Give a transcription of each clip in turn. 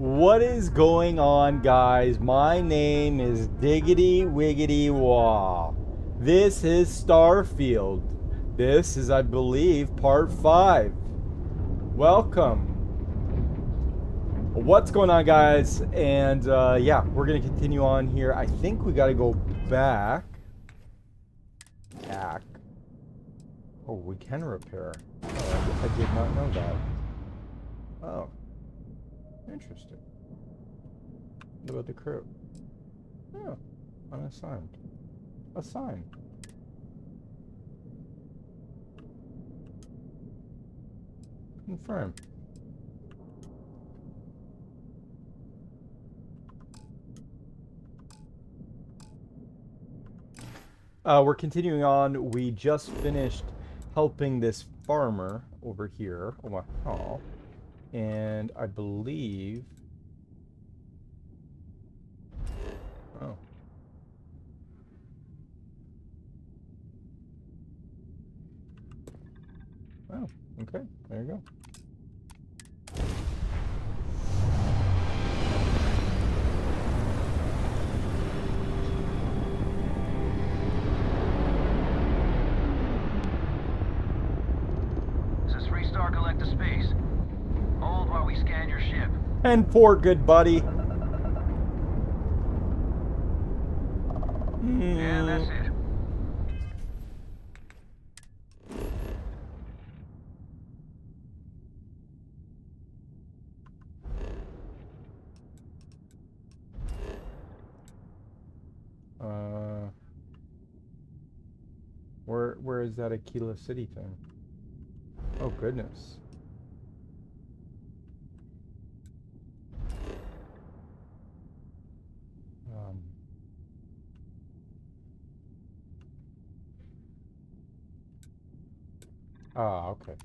What is going on, guys? My name is Diggity Wiggity Wah. This is Starfield. This is, I believe, part 5. Welcome. What's going on, guys? And yeah, we're gonna continue on here. I think we gotta go back. Oh, we can repair. Oh, I did not know that. Oh. Interesting. What about the crew? Oh, unassigned. Assign. Confirm. We're continuing on. We just finished helping this farmer over here. Oh, and I believe... Oh. Oh, okay. There you go. This is 3-star collector space. Hold while we scan your ship. And poor good buddy. Yeah, that's it. Where is that Aquila City thing? Oh goodness. Okay.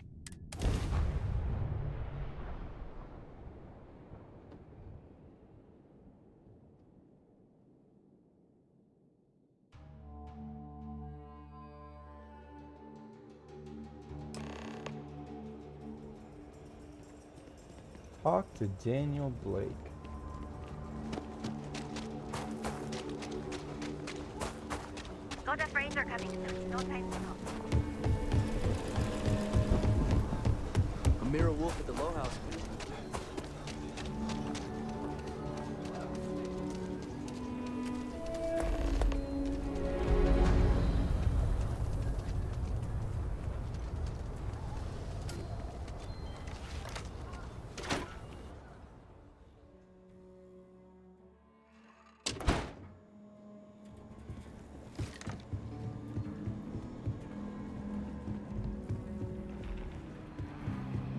Talk to Daniel Blake. Got a freighter coming soon. No time to talk. A mirror wolf at the low house.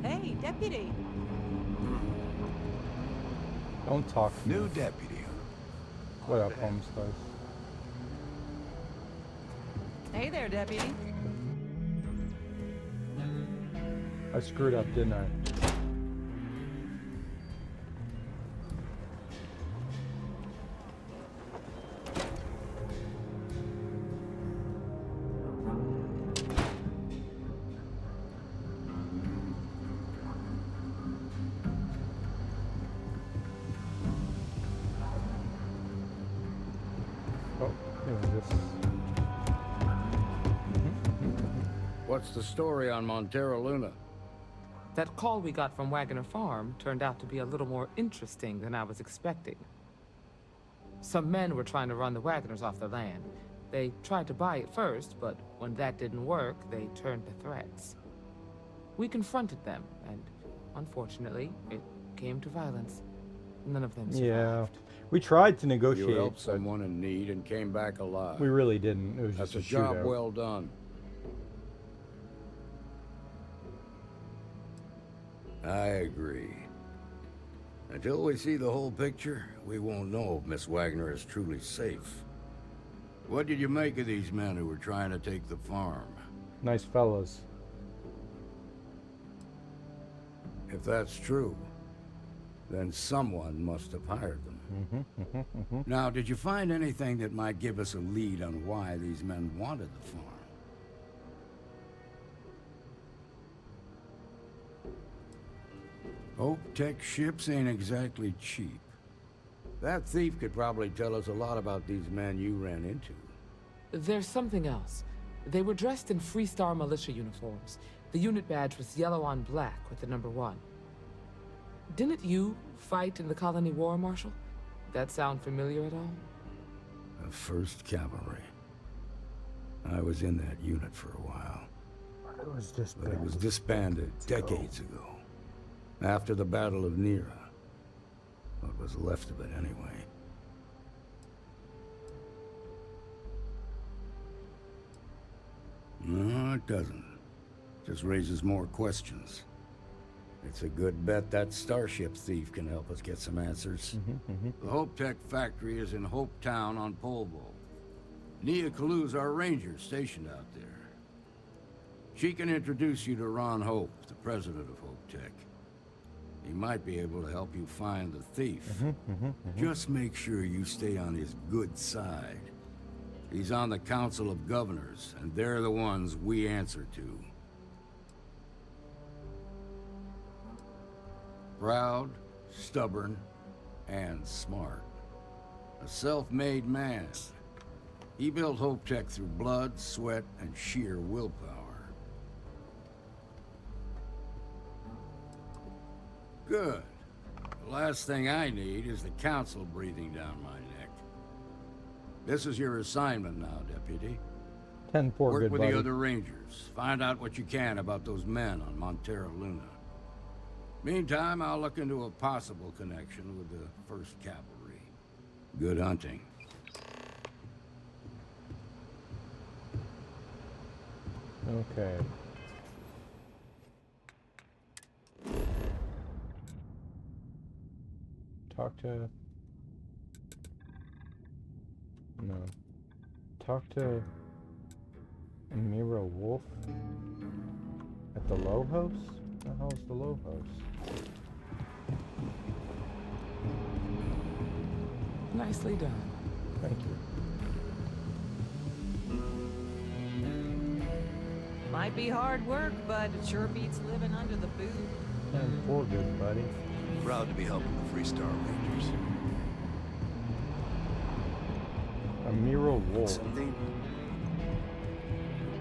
Hey, deputy. Don't talk to New me. deputy. What up, Homestead? Hey there, deputy. I screwed up, didn't I? Oh, this. What's the story on Montero Luna? That call we got from Wagner Farm turned out to be a little more interesting than I was expecting. Some men were trying to run the Wagners off the land. They tried to buy it first, but when that didn't work, they turned to threats. We confronted them, and unfortunately, it came to violence. None of them survived. Yeah. We tried to You negotiate, helped but someone in need and came back alive. we really didn't. It was That's just a job shootout. well done. I agree. Until we see the whole picture, we won't know if Miss Wagner is truly safe. What did you make of these men who were trying to take the farm? Nice fellas. If that's true, then someone must have hired them. Now, did you find anything that might give us a lead on why these men wanted the farm? Hopetech ships ain't exactly cheap. That thief could probably tell us a lot about these men you ran into. There's something else. They were dressed in Freestar militia uniforms. The unit badge was yellow on black with the number 1. Didn't you fight in the Colony War, Marshal? That sound familiar at all? The 1st Cavalry. I was in that unit for a while. It was just But it was disbanded decades ago. After the Battle of Nera. What was left of it, anyway. No, it doesn't. Just raises more questions. It's a good bet that starship thief can help us get some answers. The Hopetech factory is in Hopetown on Polvo. Nia Kalu's our ranger stationed out there. She can introduce you to Ron Hope, the president of Hopetech. He might be able to help you find the thief. Just make sure you stay on his good side. He's on the Council of Governors, and they're the ones we answer to. Proud, stubborn, and smart. A self-made man. He built Hopetech through blood, sweat, and sheer willpower. Good. The last thing I need is the Council breathing down my neck. This is your assignment now, Deputy. 10-4, Work good with buddy. the other Rangers. Find out what you can about those men on Montera Luna. Meantime, I'll look into a possible connection with the 1st Cavalry. Good hunting. Okay. Talk to... No. Talk to... Amira Wolf? At the Low House? What the hell's the Low House? Nicely done. Thank you. Might be hard work, but it sure beats living under the boot. 10-4, good buddy. Proud to be helping the Freestar Rangers. Amira Wolf. Something.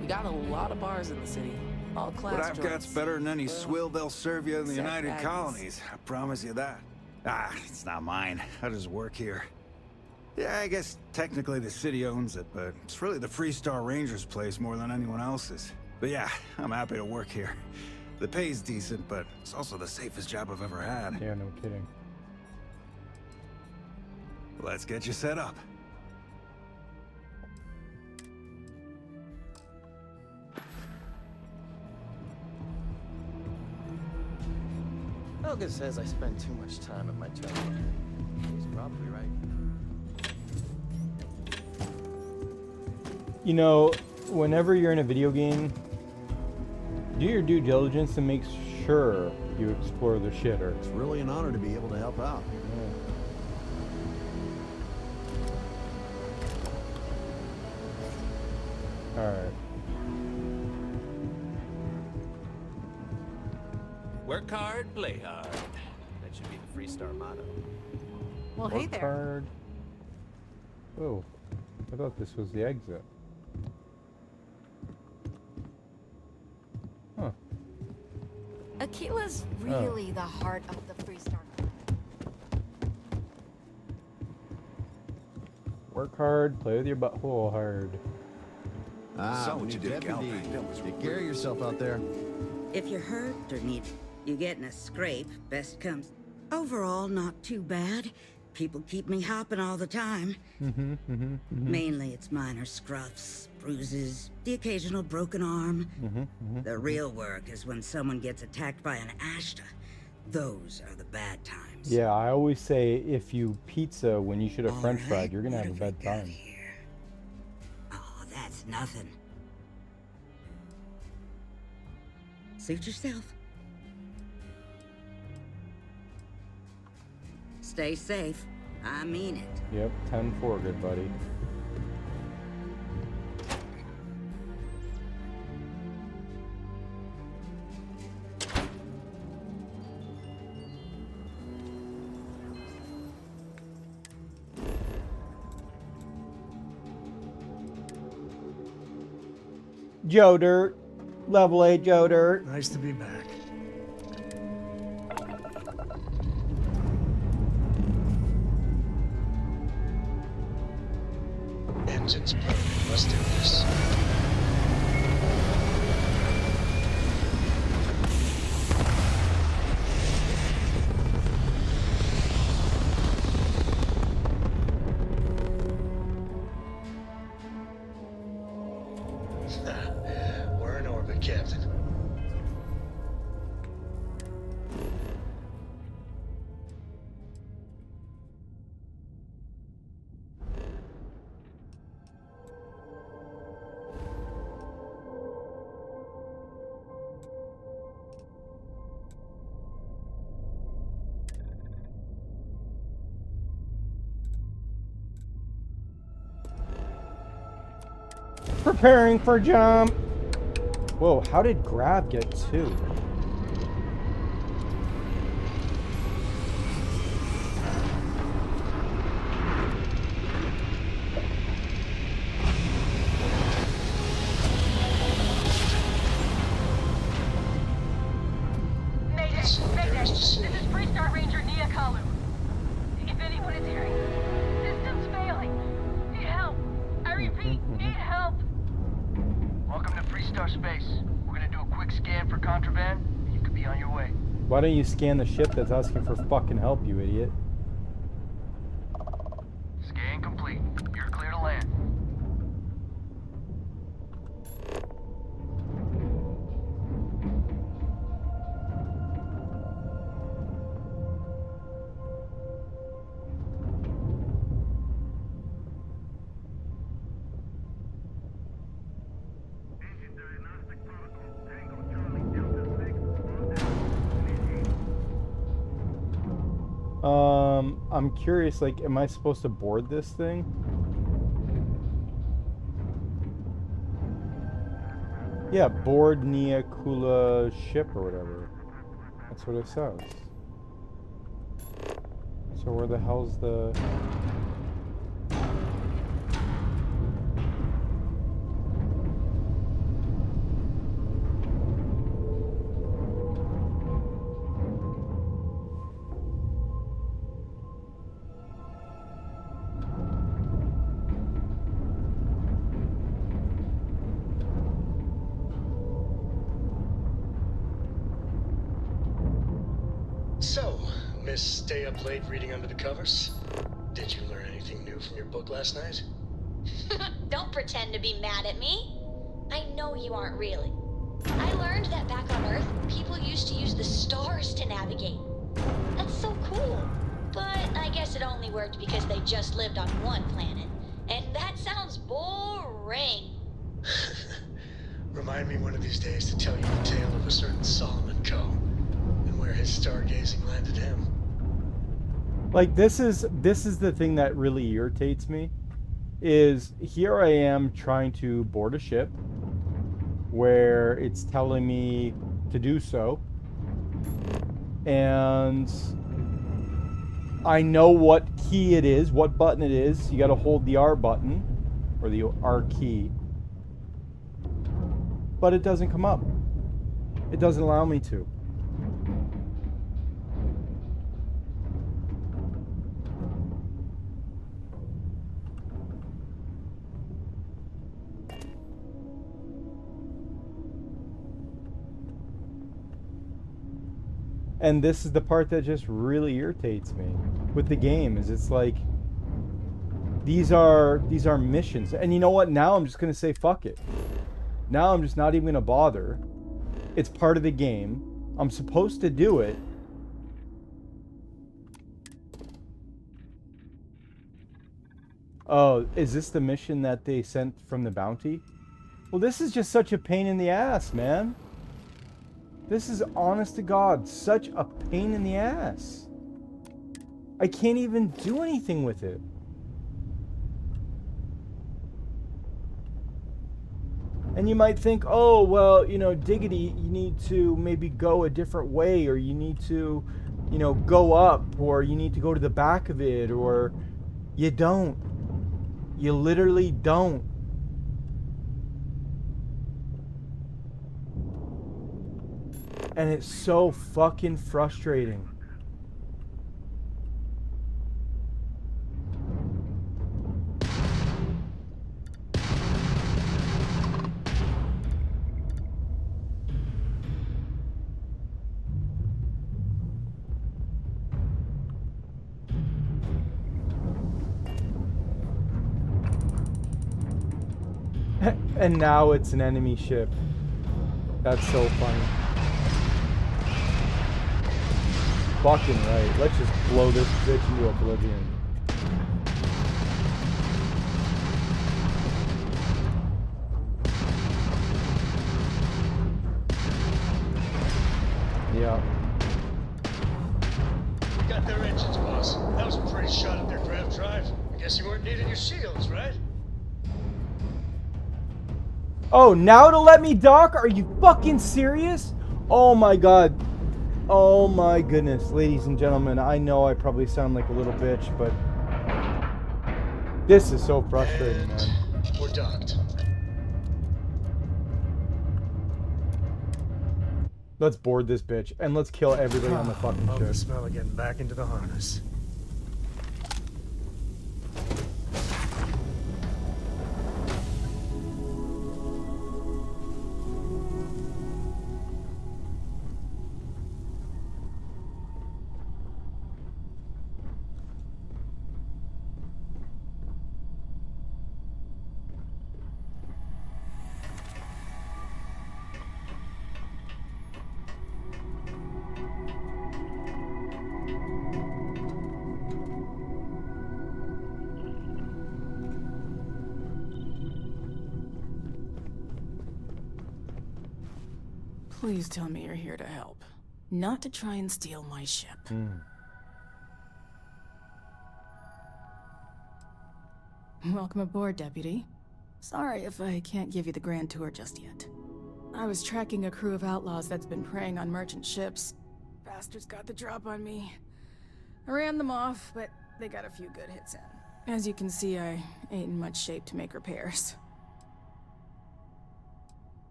We got a lot of bars in the city. All class What I've got's joints. better than any Well, swill they'll serve you in the except United Agnes. Colonies. I promise you that. Ah, it's not mine. I just work here. Yeah, I guess technically the city owns it, but it's really the Freestar Rangers' place more than anyone else's. But yeah, I'm happy to work here. The pay's decent, but it's also the safest job I've ever had. Yeah, no kidding. Let's get you set up. Helga says I spend too much time at my job. He's probably right. You know, whenever you're in a video game, do your due diligence and make sure you explore the shitter. It's really an honor to be able to help out. Alright. Work hard, play hard. That should be the Freestar motto. Well, hey Work there. hard. Oh, I thought this was the exit. Huh. Aquila's really the heart of the Freestar clan. Work hard, play with your butthole hard. Ah, Saw what you did, Gal. deputy. That was Take care of yourself out there. If you're hurt or need you getting a scrape, best comes. Overall, not too bad. People keep me hopping all the time. Mainly it's minor scruffs, bruises, the occasional broken arm. The real work is when someone gets attacked by an Ashta. Those are the bad times. Yeah, I always say if you pizza when you should have French All fried, right, you're gonna have a what bad we got time. here? Oh, that's nothing. Suit yourself. Stay safe. I mean it. Yep, 10-4, good buddy. Joe Dirt. Level 8 Joe Dirt. Nice to be back. Engines burning. Let's do this. We're in orbit, Captain. Preparing for jump. Whoa, how did Grab get 2? Mayday! Mayday! This is Freestar Ranger Nia Kalu. If anyone is hearing, system's failing. Need help. I repeat, need help. Welcome to Freestar Space. We're gonna do a quick scan for contraband, and you could be on your way. Why don't you scan the ship that's asking for fucking help, you idiot? Scan complete. You're clear to land. I'm curious, like, am I supposed to board this thing? Yeah, board Nia Kula ship or whatever. That's what it says. So where the hell's the... So, Miss Stay Up Late reading under the covers? Did you learn anything new from your book last night? Don't pretend to be mad at me. I know you aren't really. I learned that back on Earth, people used to use the stars to navigate. That's so cool. But I guess it only worked because they just lived on one planet. And that sounds boring. Remind me one of these days to tell you the tale of a certain Solomon Coe and where his stargazing landed him. Like, this is the thing that really irritates me. Is here I am trying to board a ship where it's telling me to do so, and I know what key it is, what button it is. You got to hold the R button or the R key, but it doesn't come up. It doesn't allow me to. And this is the part that just really irritates me with the game, is it's like these are missions. And you know what? Now I'm just going to say fuck it. Now I'm just not even going to bother. It's part of the game. I'm supposed to do it. Oh, is this the mission that they sent from the bounty? Well, this is just such a pain in the ass, man. This is, honest to God, such a pain in the ass. I can't even do anything with it. And you might think, oh, well, you know, Diggity, you need to maybe go a different way, or you need to, you know, go up, or you need to go to the back of it, or you don't. You literally don't. And it's so fucking frustrating. And now it's an enemy ship. That's so funny. Fucking right. Let's just blow this bitch into oblivion. Yeah. We got their engines, boss. That was a pretty shot at their grav drive. I guess you weren't needing your shields, right? Oh, now to let me dock? Are you fucking serious? Oh my god. Oh my goodness, ladies and gentlemen. I know I probably sound like a little bitch, but this is so frustrating, man. We're docked. Let's board this bitch and let's kill everybody on the fucking Love the ship. smell of getting back into the harness. Please tell me you're here to help. Not to try and steal my ship. Welcome aboard, Deputy. Sorry if I can't give you the grand tour just yet. I was tracking a crew of outlaws that's been preying on merchant ships. Bastards got the drop on me. I ran them off, but they got a few good hits in. As you can see, I ain't in much shape to make repairs.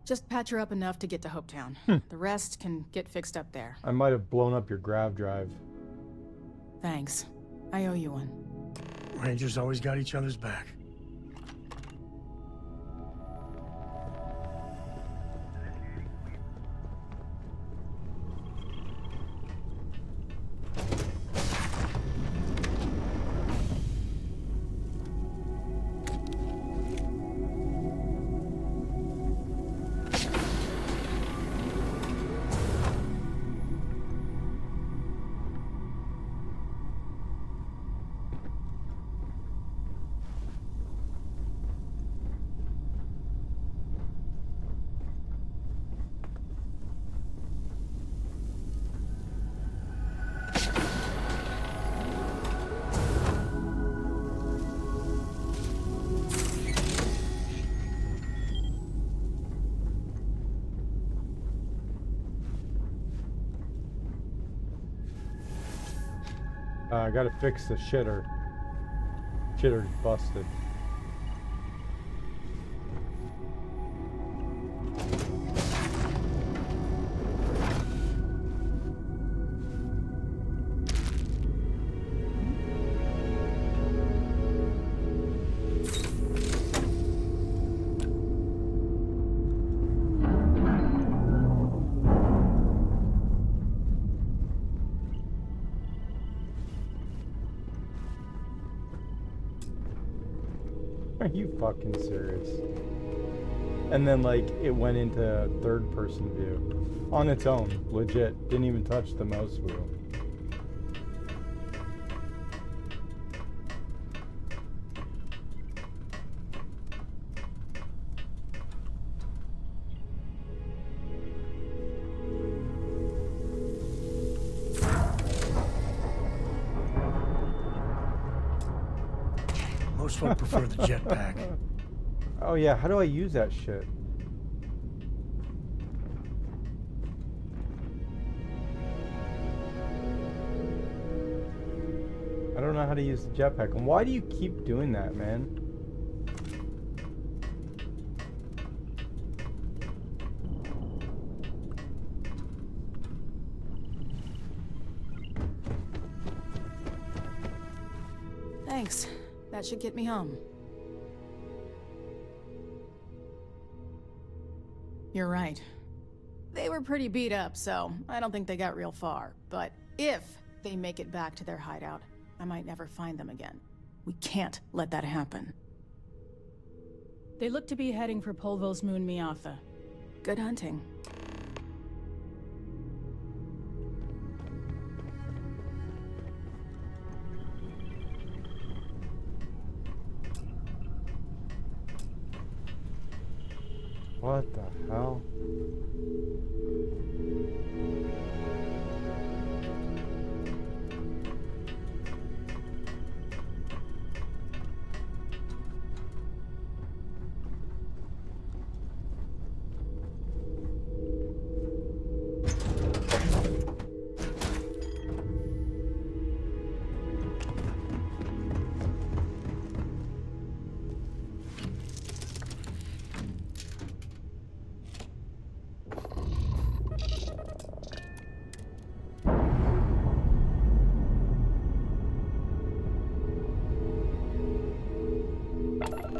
Just patch her up enough to get to Hopetown. The rest can get fixed up there. I might have blown up your grav drive. Thanks. I owe you one. Rangers always got each other's back. I gotta fix the shitter. Shitter's busted. Are you fucking serious? And then, like, it went into third person view. On its own. Legit. Didn't even touch the mouse wheel. Most folk prefer the jetpack. Oh yeah, how do I use that shit? I don't know how to use the jetpack. And why do you keep doing that, man? Thanks. That should get me home. You're right. They were pretty beat up, so I don't think they got real far. But if they make it back to their hideout, I might never find them again. We can't let that happen. They look to be heading for Polvo's moon Miatha. Good hunting. What the hell?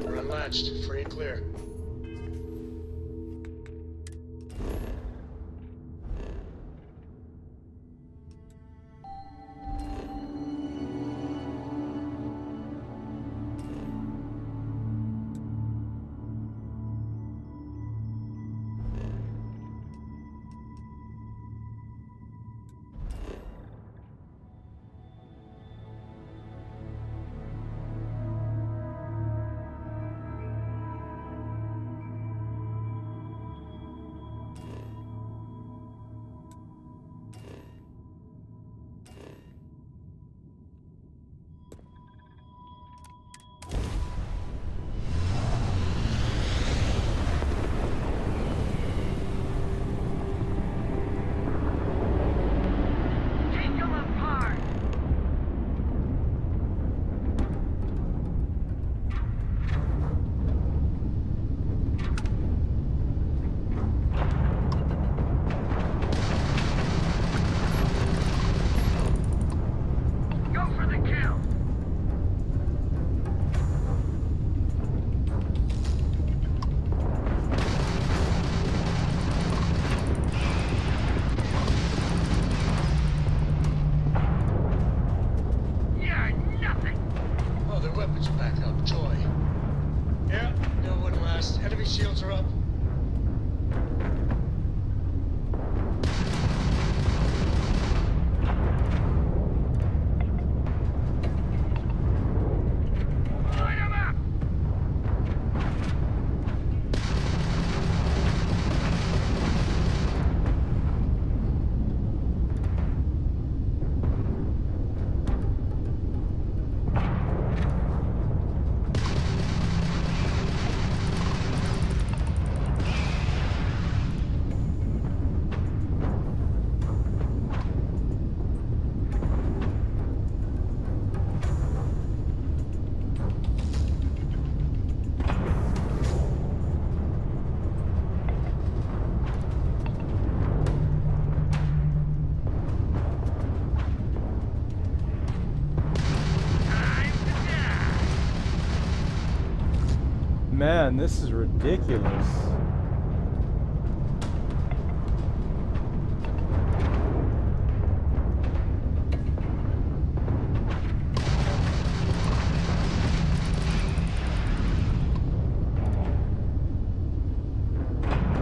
We're unlatched. Free and clear. Shields are up. Man, this is ridiculous.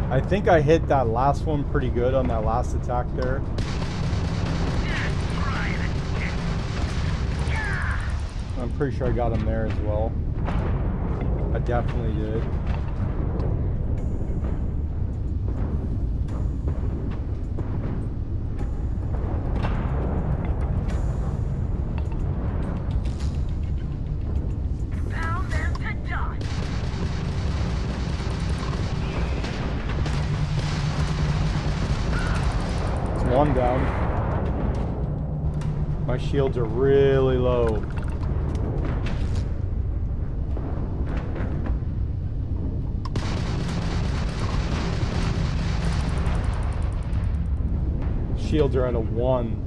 I think I hit that last one pretty good on that last attack there. I'm pretty sure I got him there as well. I definitely did. Pound them to dust. It's one down. My shields are really low. Shields are at a 1.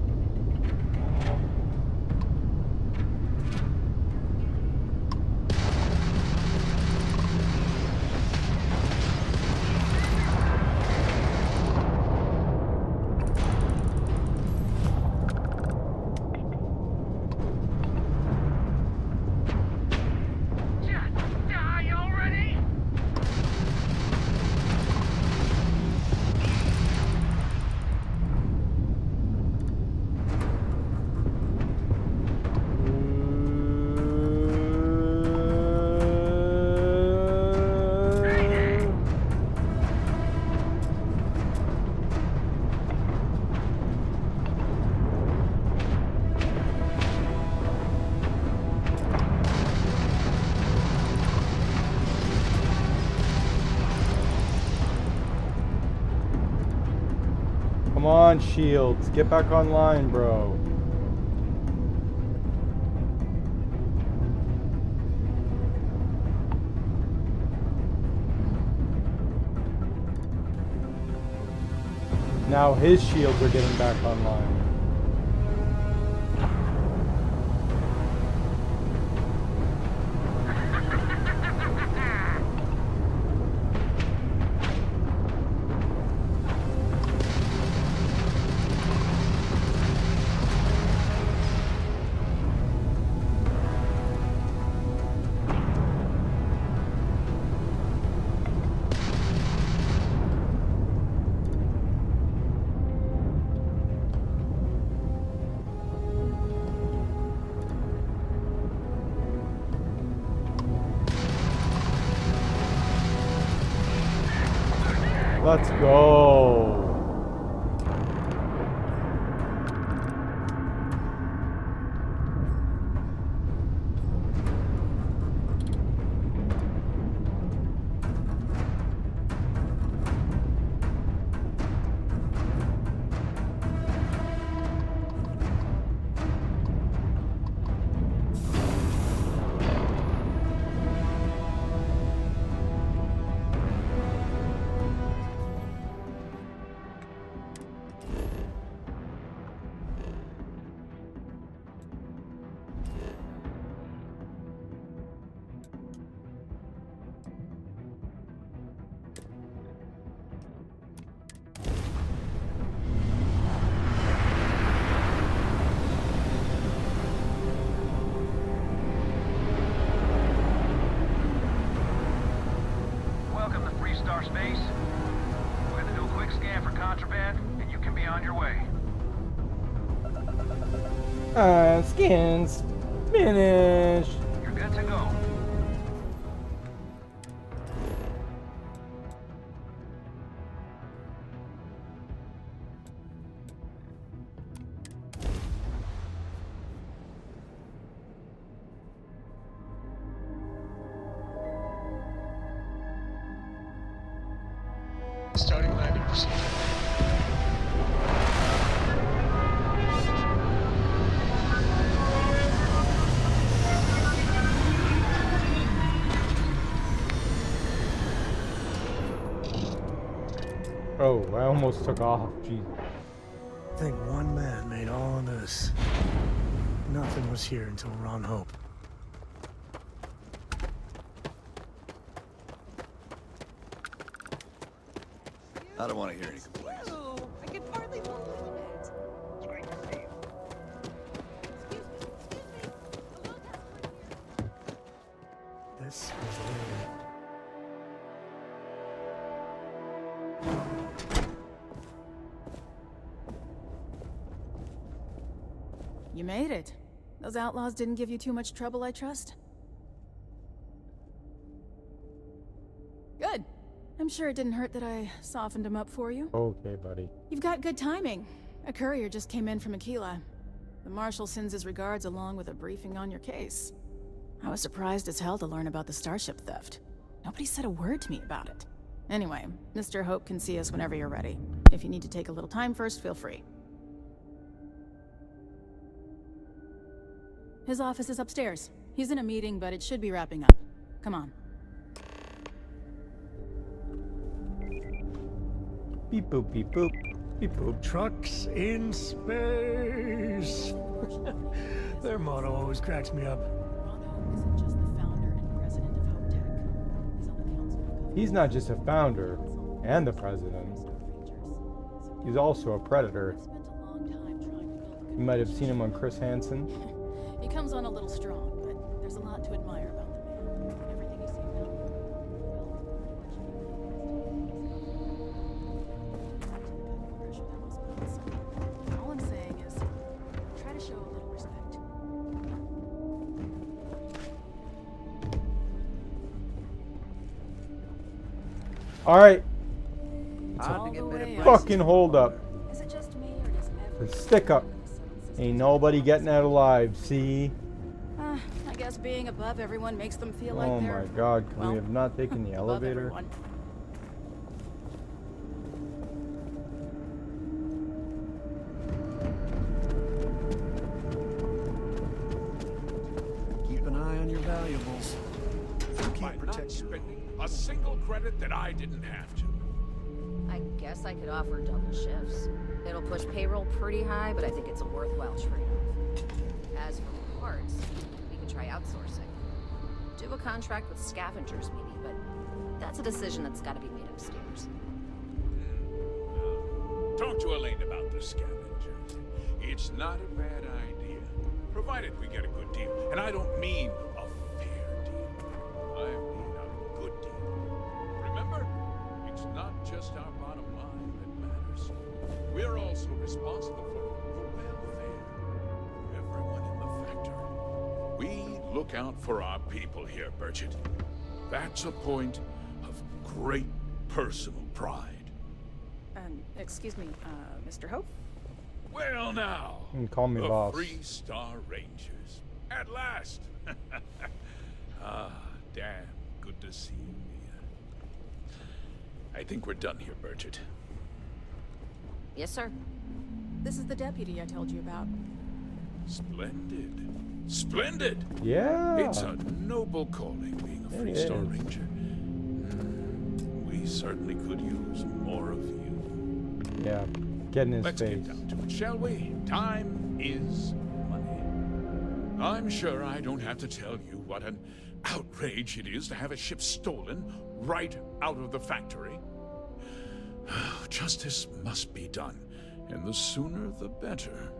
Come on, Shields. Get back online, bro. Now his shields are getting back online. Let's go. Welcome to Freestar Space. We're gonna do a quick scan for contraband, and you can be on your way. Skins finished. You're good to go. Starting landing procedure. Oh, I almost took off. Jeez. I think one man made all of this. Nothing was here until we're on Hope. I don't want to hear any complaints. I can hardly believe it. It's great to see you. This was weird. You made it. Those outlaws didn't give you too much trouble, I trust? Good. I'm sure it didn't hurt that I softened them up for you. Okay, buddy. You've got good timing. A courier just came in from Aquila. The Marshal sends his regards along with a briefing on your case. I was surprised as hell to learn about the starship theft. Nobody said a word to me about it. Anyway, Mr. Hope can see us whenever you're ready. If you need to take a little time first, feel free. His office is upstairs. He's in a meeting, but it should be wrapping up. Come on. Beep boop, beep boop, beep boop. Trucks in space. Their motto always cracks me up. He's not just a founder and the president. He's also a predator. You might have seen him on Chris Hansen. He comes on a little strong, but there's a lot to admire about the man. Everything you see about him. All I'm saying is, try to show a little respect. All right. Hard to get better prices. Fucking hold up. Is it just me, or does everyone... Stick up. Ain't nobody getting out alive, see? I guess being above everyone makes them feel like Oh they're... my god, can well, we have not taken the above elevator? everyone. a single credit that I didn't have to. I guess I could offer double shifts. It'll push payroll pretty high, but I think it's a worthwhile trade-off. As for parts, we could try outsourcing. Do a contract with scavengers, maybe, but that's a decision that's got to be made upstairs. Talk to Elaine about the scavengers. It's not a bad idea, provided we get a good deal. And I don't mean a fair deal. I mean a good deal. Remember, it's not just our bottom line that matters. We're also responsible for the welfare of everyone in the factory. We look out for our people here, Burchett. That's a point of great personal pride. Excuse me, Mr. Hope? Well now, You can call me the boss. Three-Star Rangers. At last! Ah, damn. Good to see you, Mia. I think we're done here, Burchett. Yes, sir. This is the deputy I told you about. Splendid. Splendid! Yeah. It's a noble calling being a Three-Star is. Ranger. We certainly could use more of you. Yeah. Get in his Let's face. get down to it, shall we? Time is money. I'm sure I don't have to tell you what an outrage it is to have a ship stolen right out of the factory. Justice must be done, and the sooner the better.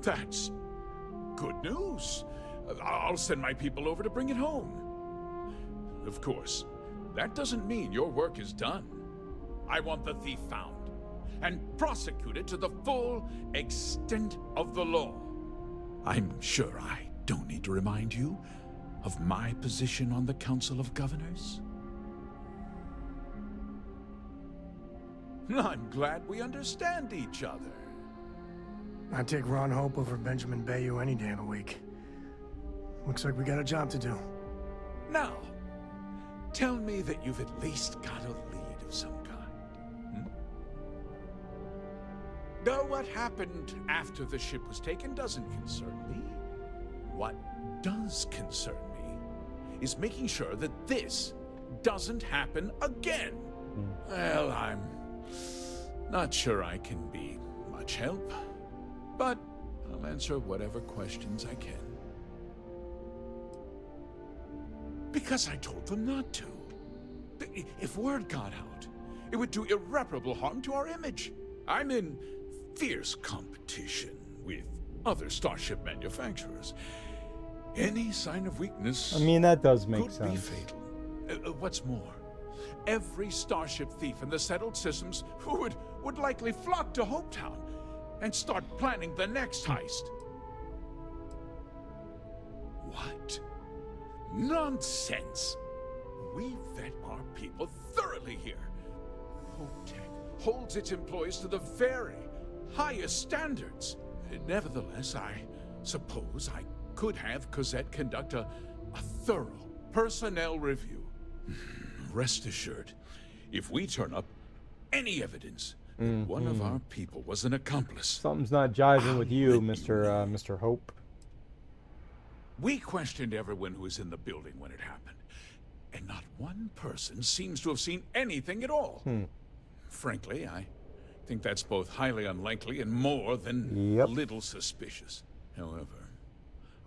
That's good news. I'll send my people over to bring it home. Of course, that doesn't mean your work is done. I want the thief found and prosecuted to the full extent of the law. I'm sure I don't need to remind you of my position on the Council of Governors. I'm glad we understand each other. I'd take Ron Hope over Benjamin Bayou any day of the week. Looks like we got a job to do. Now, tell me that you've at least got a lead of some kind. Though what happened after the ship was taken doesn't concern me. What does concern me is making sure that this doesn't happen again. Well, I'm not sure I can be much help, but I'll answer whatever questions I can. Because I told them not to. If word got out, it would do irreparable harm to our image. I'm in fierce competition with other starship manufacturers. Any sign of weakness I mean, that does make could sense. be fatal. What's more, every starship thief in the settled systems would likely flock to Hopetown and start planning the next heist. What? Nonsense! We vet our people thoroughly here. Hopetech holds its employees to the very highest standards. Nevertheless, I suppose I could have Cosette conduct a thorough personnel review. Rest assured, if we turn up any evidence that one of our people was an accomplice, Something's not jiving with you, Mr. Hope. we questioned everyone who was in the building when it happened, and not one person seems to have seen anything at all. Frankly, I think that's both highly unlikely and more than a little suspicious. However,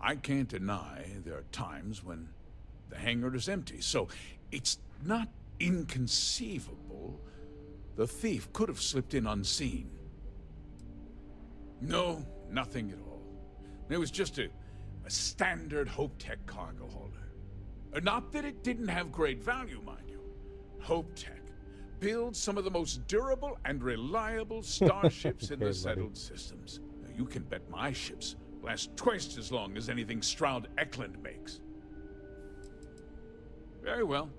I can't deny there are times when the hangar is empty, so it's not inconceivable the thief could have slipped in unseen. No, nothing at all. It was just a standard Hopetech cargo holder. Not that it didn't have great value, mind you. Hopetech builds some of the most durable and reliable starships in the settled systems. Now, you can bet my ships last twice as long as anything Stroud Eklund makes. Very well.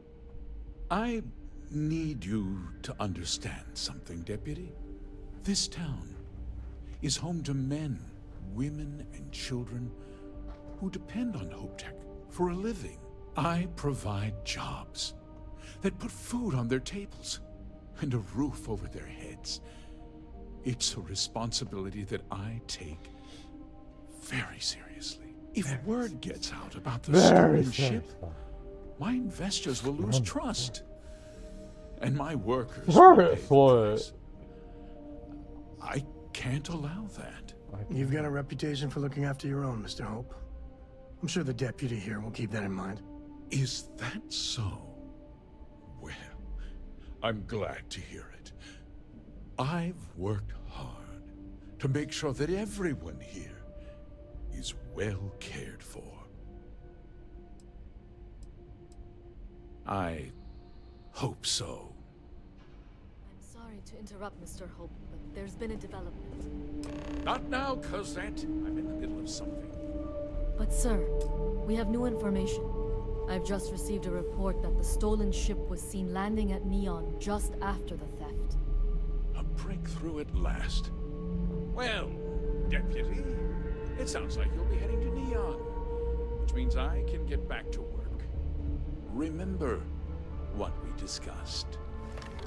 I need you to understand something, Deputy. This town is home to men, women, and children who depend on Hopetech for a living. I provide jobs that put food on their tables and a roof over their heads. It's a responsibility that I take very seriously. If word gets out about the Very stolen ship, satisfying. my investors will lose trust. And my workers will Very pay the slow. price. I can't allow that. You've got a reputation for looking after your own, Mr. Hope. I'm sure the deputy here will keep that in mind. Is that so? Well, I'm glad to hear it. I've worked hard to make sure that everyone here is well cared for. I hope so. I'm sorry to interrupt, Mr. Hope, but there's been a development. Not now, Cosette. I'm in the middle of something. But sir, we have new information. I've just received a report that the stolen ship was seen landing at Neon just after the theft. A breakthrough at last. Well, Deputy, it sounds like you'll be heading to Neon, which means I can get back to work. Remember what we discussed.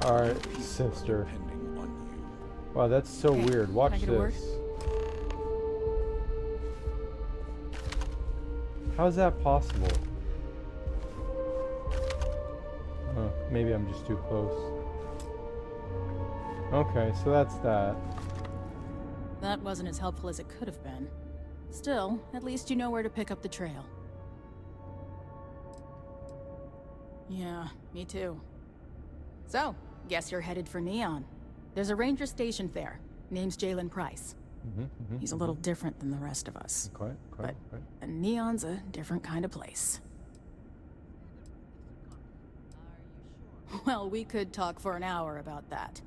Alright, sister. Depending on you. Wow, that's so weird. Watch I get to work? this. How is that possible? Oh, maybe I'm just too close. Okay, so that's that. That wasn't as helpful as it could have been. Still, at least you know where to pick up the trail. Yeah, me too. So, guess you're headed for Neon. There's a ranger stationed there. Name's Jalen Price. He's a little different than the rest of us. But Neon's a different kind of place. Well, we could talk for an hour about that.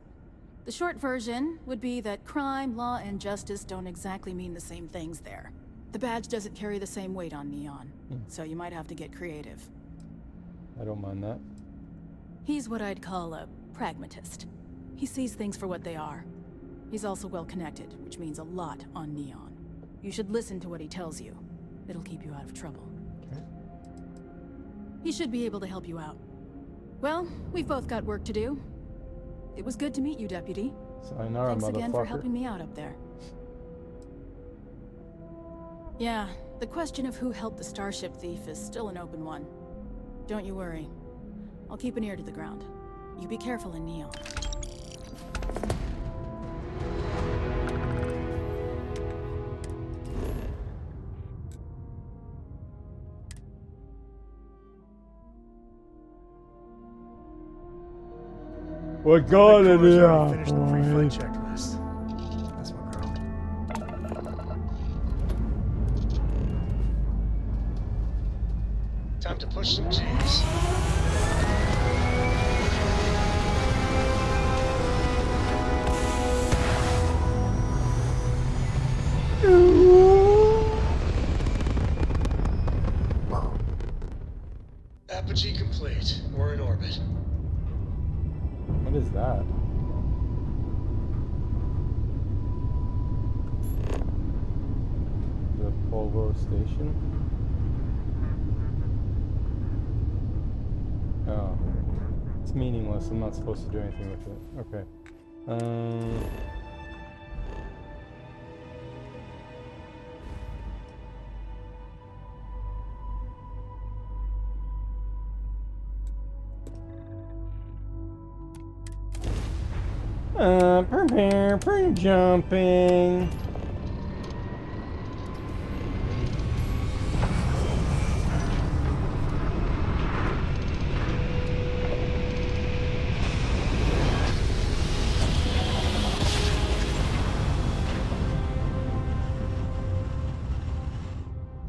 The short version would be that crime, law, and justice don't exactly mean the same things there. The badge doesn't carry the same weight on Neon, so you might have to get creative. I don't mind that. He's what I'd call a pragmatist. He sees things for what they are. He's also well-connected, which means a lot on Neon. You should listen to what he tells you. It'll keep you out of trouble. Okay. He should be able to help you out. Well, we've both got work to do. It was good to meet you, Deputy. Sayonara, Thanks again for motherfucker. helping me out up there. Yeah, the question of who helped the Starship thief is still an open one. Don't you worry. I'll keep an ear to the ground. You be careful in Neon. We're going in Cora's here. already finished the free flight checklist. That's my girl. Time to push some G's. Apogee complete. We're in orbit. What is that? The Polvo station? Oh. It's meaningless. I'm not supposed to do anything with it. Okay. Prepare for jumping.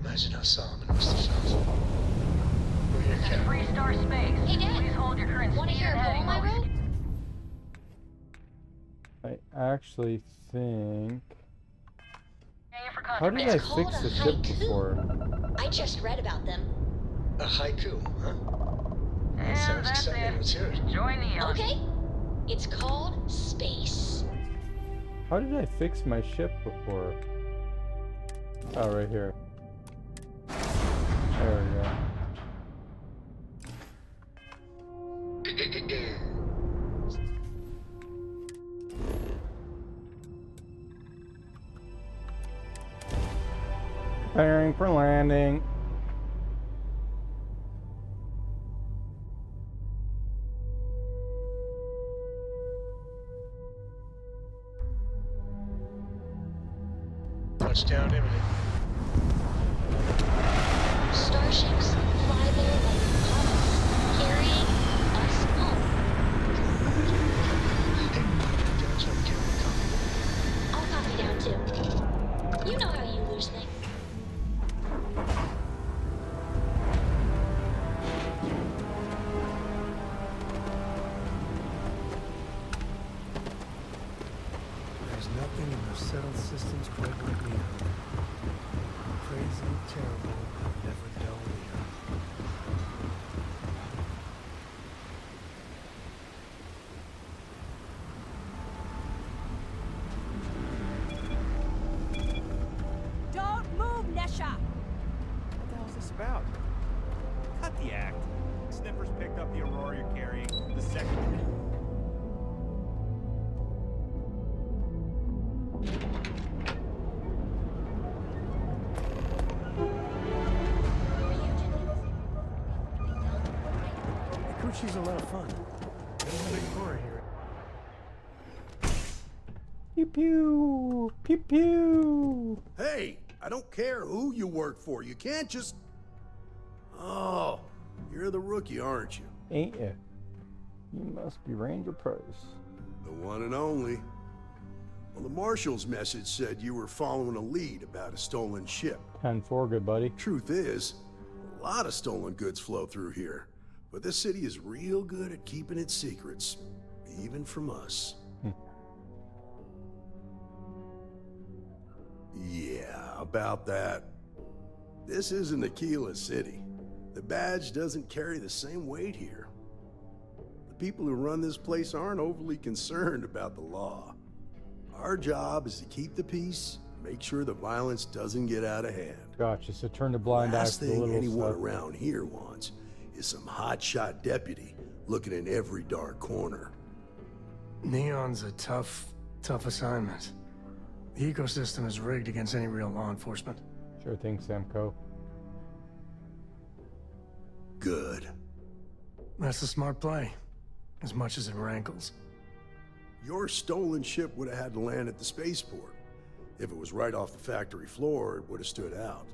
Imagine how Solomon must have felt. We're here, This is Captain. Free Star Space. Hey, Dad. Please hold your current Want to speed hear and a heading poem I while we wrote? I actually think... for How did I It's called fix a the ship haiku. before? I just read about them. A haiku, huh? That And sounds that's exciting. it. Let's hear it. Enjoy Neon. Okay. It's called Space. How did I fix my ship before? Oh, right here. There we go. Preparing for landing. Touchdown imminent. Starships fly there like comets, carrying us home. Hey, down so I can copy. I'll copy down too. You know how you lose things. There's nothing in those settled systems quite like me. Crazy, terrible, never dull leader. Don't move, Nesha! What the hell's this about? Cut the act. Sniffers picked up the Aurora you're carrying the second minute. Coochie's a lot of fun. There's a big Cora here. Pew pew! Pew pew! Hey, I don't care who you work for. You can't just... Oh, you're the rookie, aren't you? Ain't ya? You must be Ranger Price. The one and only. Well, the Marshal's message said you were following a lead about a stolen ship. 10-4, good buddy. Truth is, a lot of stolen goods flow through here. But this city is real good at keeping its secrets, even from us. Yeah, about that. This isn't Aquila City. The badge doesn't carry the same weight here. The people who run this place aren't overly concerned about the law. Our job is to keep the peace, make sure the violence doesn't get out of hand. Gotcha, so turn the blind eye Last to the thing little anyone stuff. around here wants is some hotshot deputy looking in every dark corner. Neon's a tough assignment. The ecosystem is rigged against any real law enforcement. Sure thing, Samco. Good. That's a smart play, as much as it rankles. Your stolen ship would have had to land at the spaceport. If it was right off the factory floor, it would have stood out.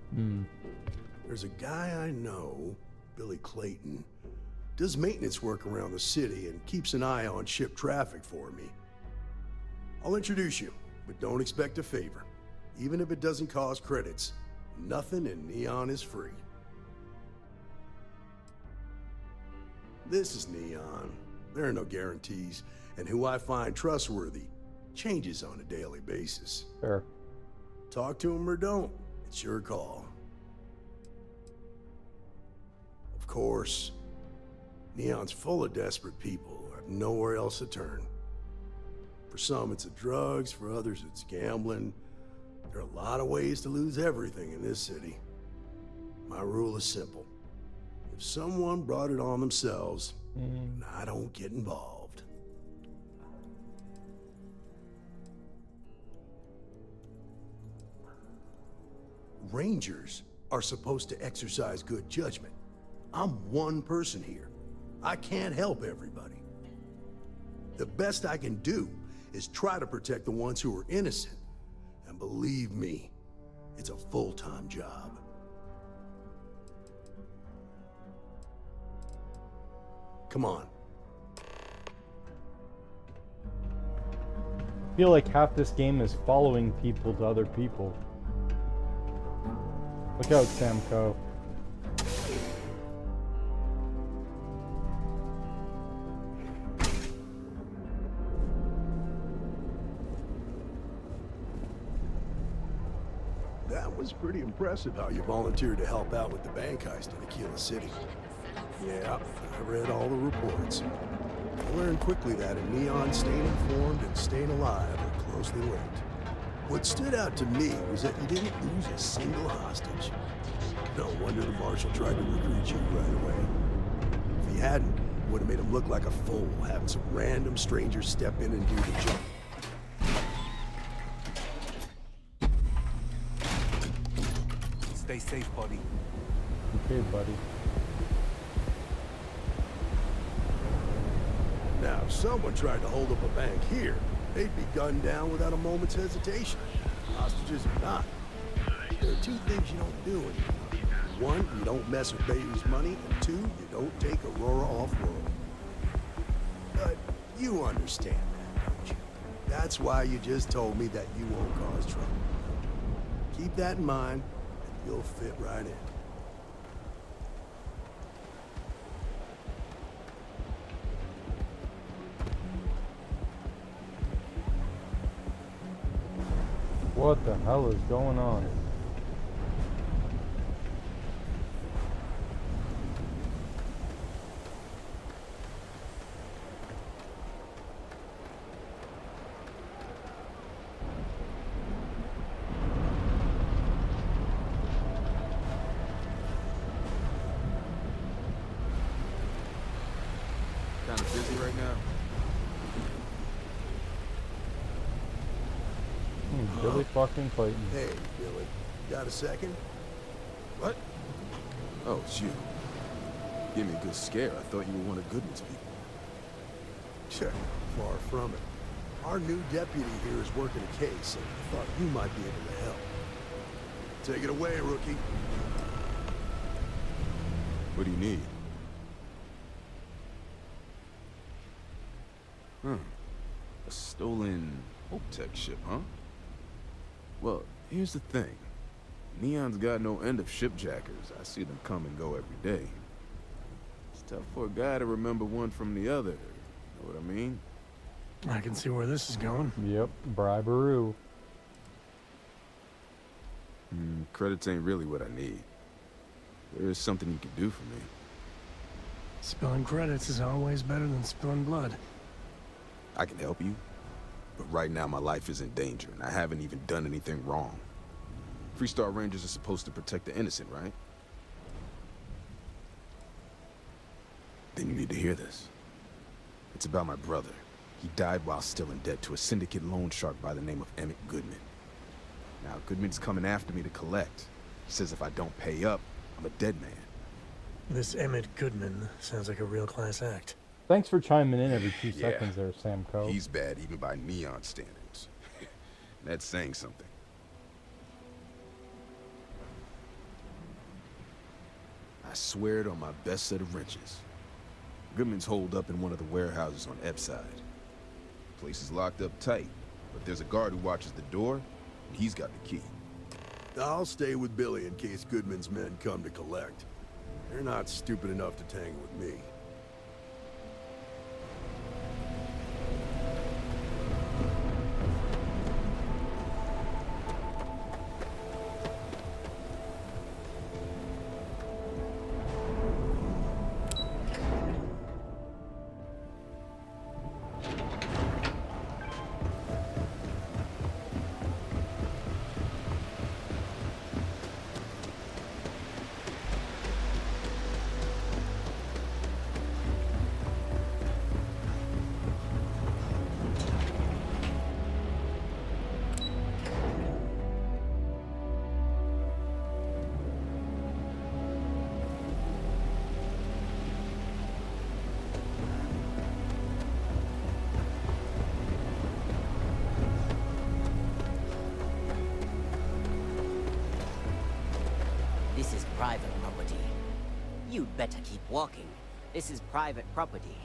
There's a guy I know, Billy Clayton, does maintenance work around the city and keeps an eye on ship traffic for me. I'll introduce you, but don't expect a favor. Even if it doesn't cost credits, nothing in Neon is free. This is Neon. There are no guarantees, and who I find trustworthy changes on a daily basis. Fair. Talk to him or don't. It's your call. Of course, Neon's full of desperate people who have nowhere else to turn. For some, it's the drugs. For others, it's gambling. There are a lot of ways to lose everything in this city. My rule is simple. If someone brought it on themselves, I don't get involved. Rangers are supposed to exercise good judgment. I'm one person here. I can't help everybody. The best I can do is try to protect the ones who are innocent. And believe me, it's a full-time job. Come on. I feel like half this game is following people to other people. Look out, Samco. That was pretty impressive how you volunteered to help out with the bank heist in Aquila City. Yeah, I read all the reports. I learned quickly that in Neon, staying informed and staying alive are closely linked. What stood out to me was that you didn't lose a single hostage. No wonder the Marshal tried to recruit you right away. If he hadn't, it would have made him look like a fool, having some random stranger step in and do the job. Stay safe, buddy. Okay, buddy. Now, if someone tried to hold up a bank here, they'd be gunned down without a moment's hesitation. Hostages or not. There are two things you don't do anymore. One, you don't mess with Bayou's money, and two, you don't take Aurora off-world. But you understand that, don't you? That's why you just told me that you won't cause trouble. Keep that in mind, and you'll fit right in. What the hell is going on? Kind of busy right now. Billy fucking Clayton. Hey, Billy. Got a second? What? Oh, it's you. Gave me a good scare. I thought you were one of Goodman's people. Sure. Far from it. Our new deputy here is working a case, and I thought you might be able to help. Take it away, rookie. What do you need? A stolen Hopetech ship, huh? Well, here's the thing. Neon's got no end of shipjackers. I see them come and go every day. It's tough for a guy to remember one from the other. Know what I mean? I can see where this is going. Yep, bribery. Credits ain't really what I need. There is something you can do for me. Spilling credits is always better than spilling blood. I can help you, but right now my life is in danger, and I haven't even done anything wrong. Freestar Rangers are supposed to protect the innocent, right? Then you need to hear this. It's about my brother. He died while still in debt to a syndicate loan shark by the name of Emmett Goodman. Now, Goodman's coming after me to collect. He says if I don't pay up, I'm a dead man. This Emmett Goodman sounds like a real class act. Thanks for chiming in every 2 seconds there, Sam Coe. He's bad even by Neon standards. That's saying something. I swear it on my best set of wrenches. Goodman's holed up in one of the warehouses on Epps side. The place is locked up tight, but there's a guard who watches the door, and he's got the key. I'll stay with Billy in case Goodman's men come to collect. They're not stupid enough to tangle with me. This is private property. You'd better keep walking. This is private property.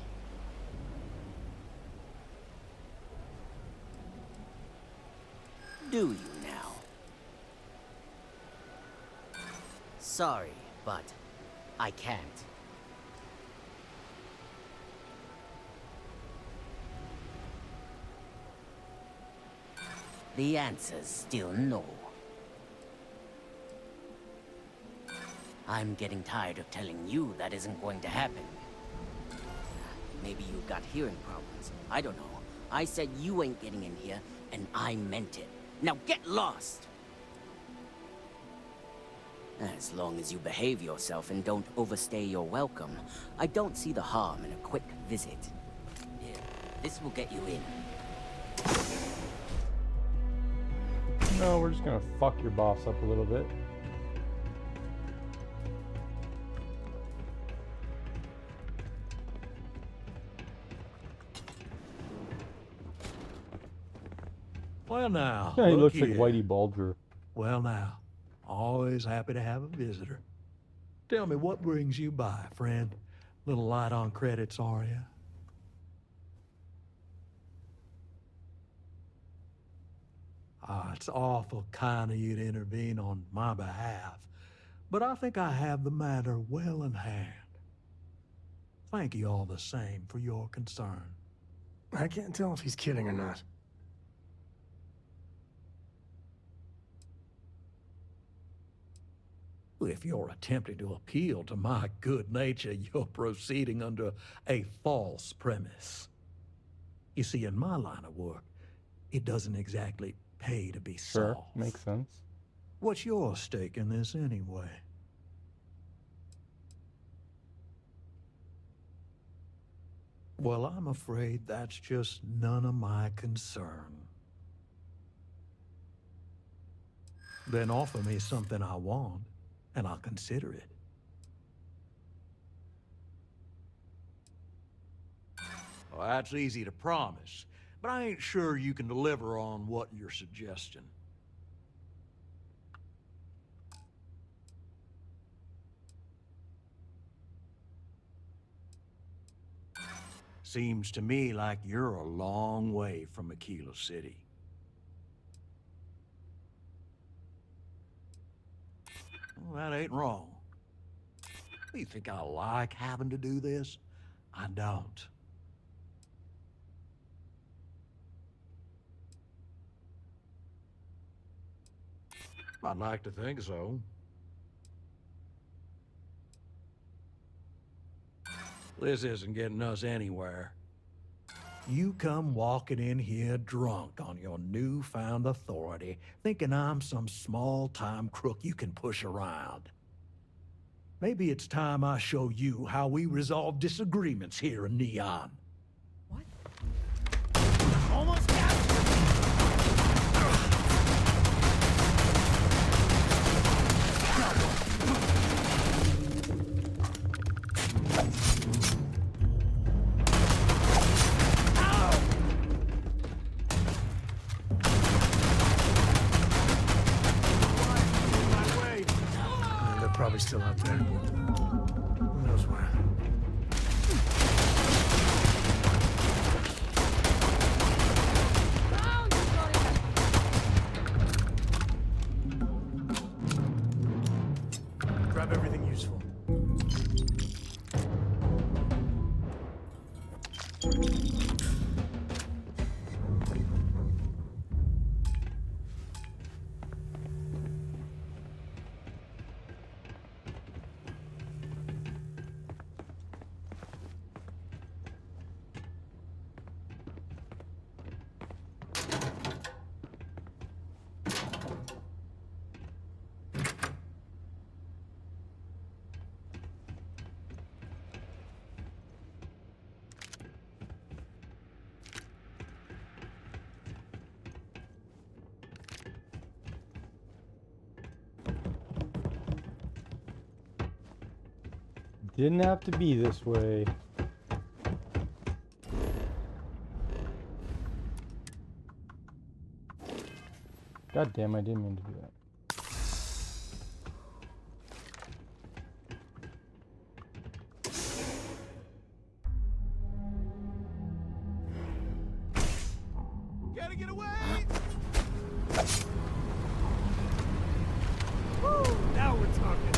Do you now? Sorry, but I can't. The answer's still no. I'm getting tired of telling you that isn't going to happen. Maybe you got hearing problems. I don't know. I said you ain't getting in here, and I meant it. Now get lost! As long as you behave yourself and don't overstay your welcome, I don't see the harm in a quick visit. Here, this will get you in. No, we're just gonna fuck your boss up a little bit. Well, now. Yeah, he look looks like here. Whitey Bulger. Well, now. Always happy to have a visitor. Tell me, what brings you by, friend? Little light on credits, are you? Ah, it's awful kind of you to intervene on my behalf, but I think I have the matter well in hand. Thank you all the same for your concern. I can't tell if he's kidding or not. If you're attempting to appeal to my good nature, you're proceeding under a false premise. You see, in my line of work, it doesn't exactly pay to be Sure, soft. makes sense. What's your stake in this anyway? Well, I'm afraid that's just none of my concern. Then offer me something I want, and I'll consider it. Well, that's easy to promise, but I ain't sure you can deliver on what you're suggesting. Seems to me like you're a long way from Aquila City. Well, that ain't wrong. You think I like having to do this? I don't. I'd like to think so. This isn't getting us anywhere. You come walking in here drunk on your newfound authority, thinking I'm some small-time crook you can push around. Maybe it's time I show you how we resolve disagreements here in Neon. What? Almost got you! They're probably still out there. Who knows where? Grab everything useful. Didn't have to be this way. God damn, I didn't mean to do that. Gotta get away! Woo! Now we're talking.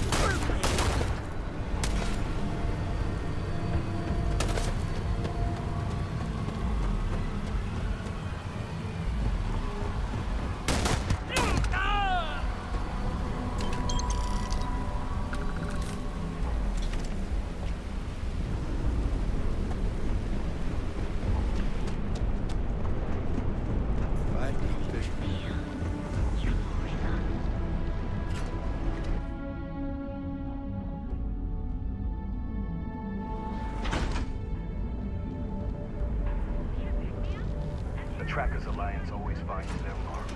The Trackers Alliance always finds their mark.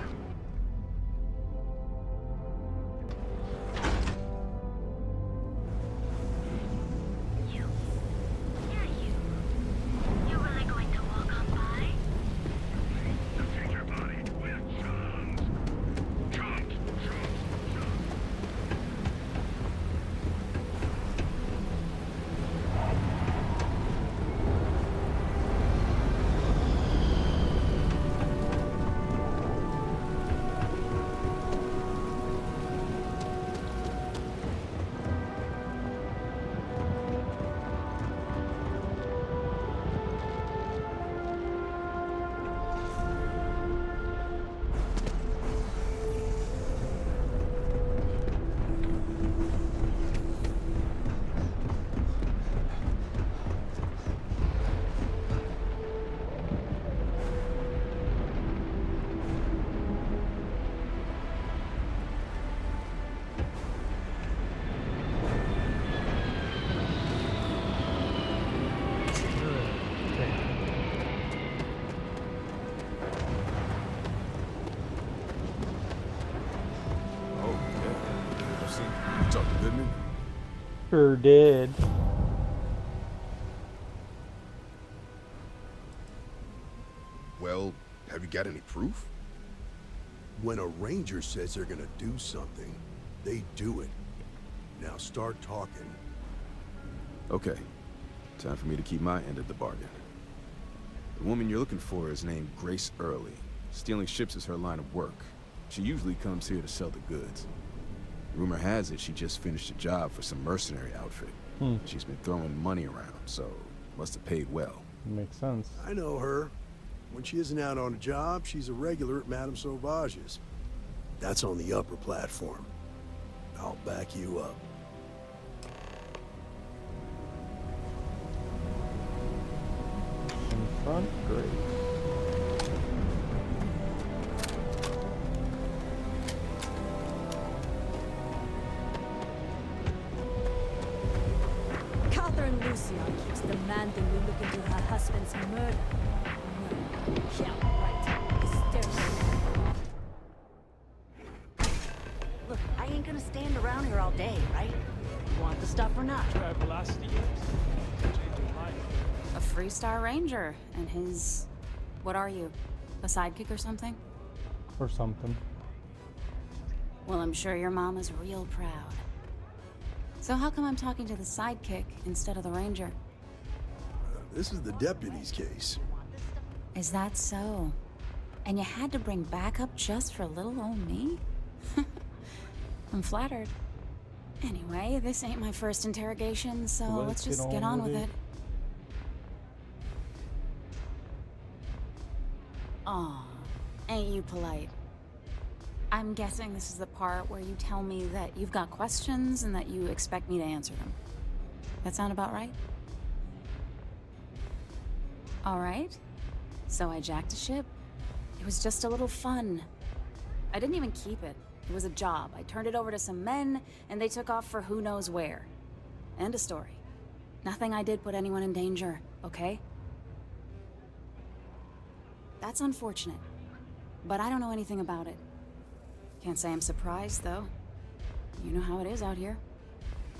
You really going to walk on by? The future body will Sure did. Well, have you got any proof? When a ranger says they're gonna do something, they do it. Now start talking. Okay. Time for me to keep my end of the bargain. The woman you're looking for is named Grace Early. Stealing ships is her line of work. She usually comes here to sell the goods. Rumor has it she just finished a job for some mercenary outfit. She's been throwing money around, so must have paid well. Makes sense. I know her. When she isn't out on a job, she's a regular at Madame Sauvage's. That's on the upper platform. I'll back you up. In front, great. Catherine Lucian keeps demanding we look into her husband's murder. No. Yeah, right. Hysterical. Look, I ain't gonna stand around here all day, right? You want the stuff or not? A Freestar Ranger, and his... what are you? A sidekick or something? Or something. Well, I'm sure your mom is real proud. So how come I'm talking to the sidekick instead of the ranger? This is the deputy's case. Is that so? And you had to bring backup just for little old me? I'm flattered. Anyway, this ain't my first interrogation, so let's just get on with it. Aw, ain't you polite? I'm guessing this is the part where you tell me that you've got questions and that you expect me to answer them. That sound about right? All right. So I jacked a ship. It was just a little fun. I didn't even keep it. It was a job. I turned it over to some men, and they took off for who knows where. End of story. Nothing I did put anyone in danger, okay? That's unfortunate, but I don't know anything about it. Can't say I'm surprised, though. You know how it is out here.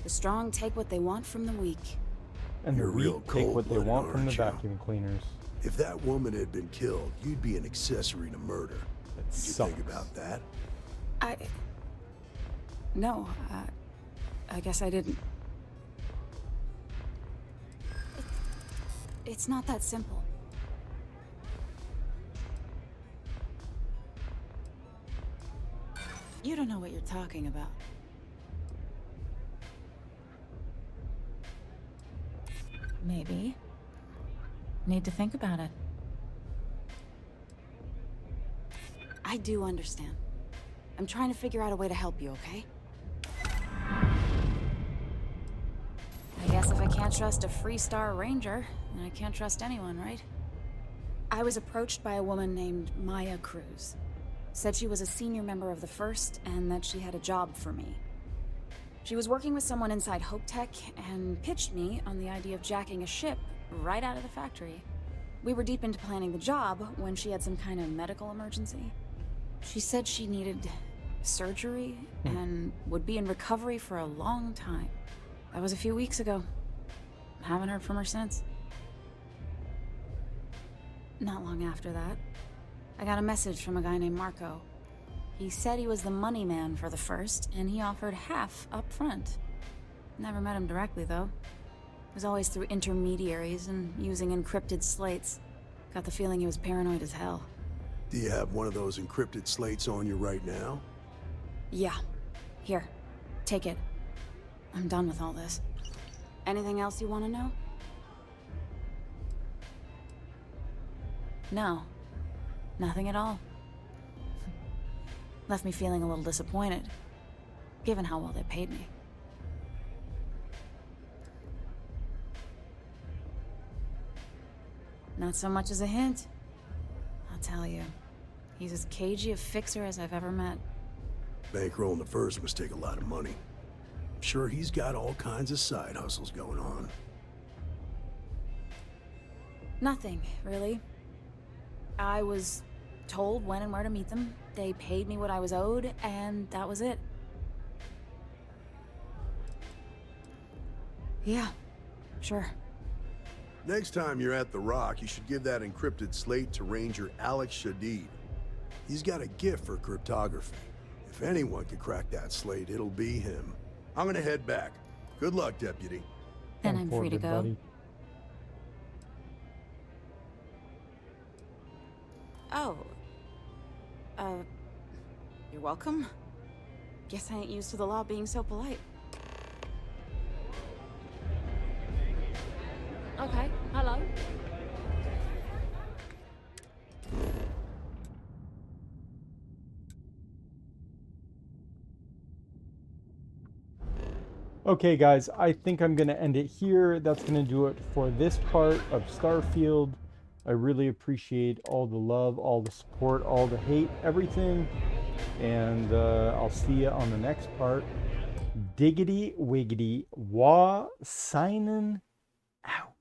The strong take what they want from the weak. And You're the real weak take what they cold-blooded, want from the aren't you? vacuum cleaners. If that woman had been killed, you'd be an accessory to murder. Did you think about that? No, I guess I didn't. It's not that simple. You don't know what you're talking about. Maybe. Need to think about it. I do understand. I'm trying to figure out a way to help you, okay? I guess if I can't trust a Freestar Ranger, then I can't trust anyone, right? I was approached by a woman named Maya Cruz. Said she was a senior member of the First and that she had a job for me. She was working with someone inside Hopetech and pitched me on the idea of jacking a ship right out of the factory. We were deep into planning the job when she had some kind of medical emergency. She said she needed surgery and would be in recovery for a long time. That was a few weeks ago. Haven't heard from her since. Not long after that, I got a message from a guy named Marco. He said he was the money man for the First, and he offered half up front. Never met him directly, though. It was always through intermediaries and using encrypted slates. Got the feeling he was paranoid as hell. Do you have one of those encrypted slates on you right now? Yeah. Here. Take it. I'm done with all this. Anything else you want to know? No. Nothing at all. Left me feeling a little disappointed, given how well they paid me. Not so much as a hint. I'll tell you, he's as cagey a fixer as I've ever met. Bankrolling the First must take a lot of money. I'm sure he's got all kinds of side hustles going on. Nothing, really. I was told when and where to meet them. They paid me what I was owed, and that was it. Yeah, sure. Next time you're at the Rock, you should give that encrypted slate to Ranger Alex Shadid. He's got a gift for cryptography. If anyone could crack that slate, it'll be him. I'm gonna head back. Good luck, Deputy. And I'm free to go. Buddy. Oh. You're welcome. Guess I ain't used to the law being so polite. Okay, hello. Okay, guys, I think I'm going to end it here. That's going to do it for this part of Starfield. I really appreciate all the love, all the support, all the hate, everything. And I'll see you on the next part. Diggity wiggity wah, signing out.